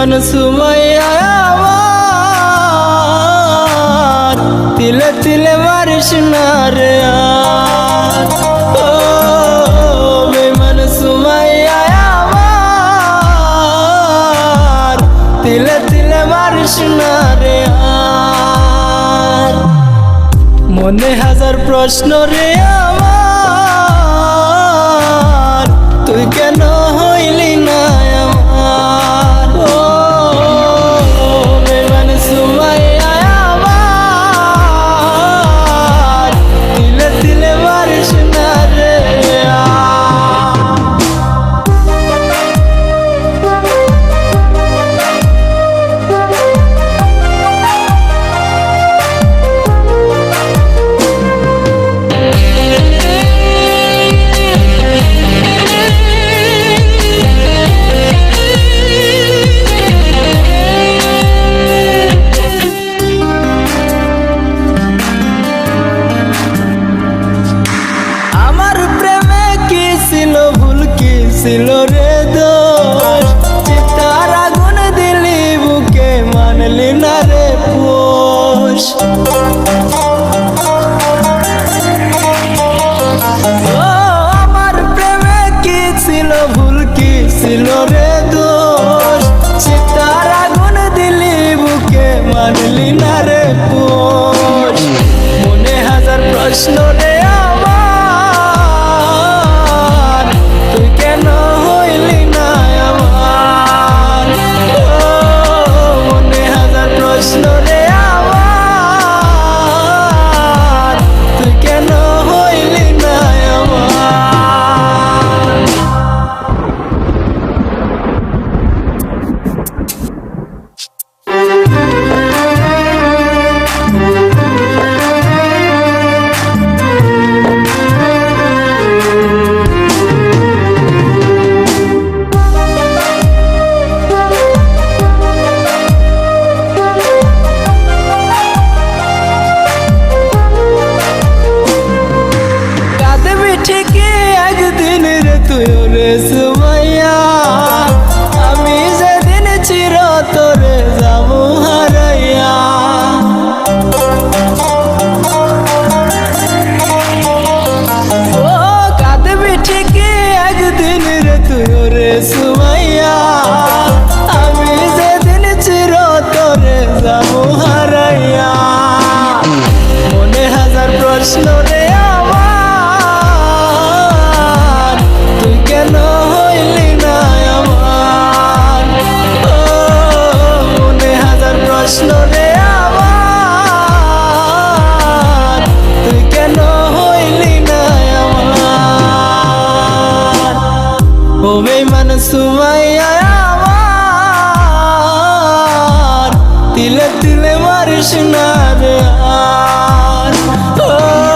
বেমান সুমাইয়া আমার তিলে তিলে মারিস না রে আর ও বেমান সুমাইয়া আমার তিলে তিলে মারিস না রে আর মনে হাজার প্রশ্ন রে আমার তুই কেন হইলি না আমার ও বেমান সুমাইয়া আমার তিলে তিলে মারিস না রে ছিল রে দোষ চিতার আগুন দিলি বুকে মানলি না রে পোষ ও আমার প্রেমে কি ছিল ভুল কি ছিল রে দোষ চিতার আগুন দিলি বুকে মানলি না রে পোষ মনে হাজার প্রশ্ন রে সুমাইয়া আমি যেদিন চিরতরে যাবো হারাইয়া ও কাঁদবি ঠিকই একদিন রে তুই রে সুমাইয়া আমি যেদিন চিরতরে যাবো হারাইয়া মনে হাজার প্রশ্ন রে ও বেমান সুমাইয়া আমার তিলে তিলে মারিস না রে আর ও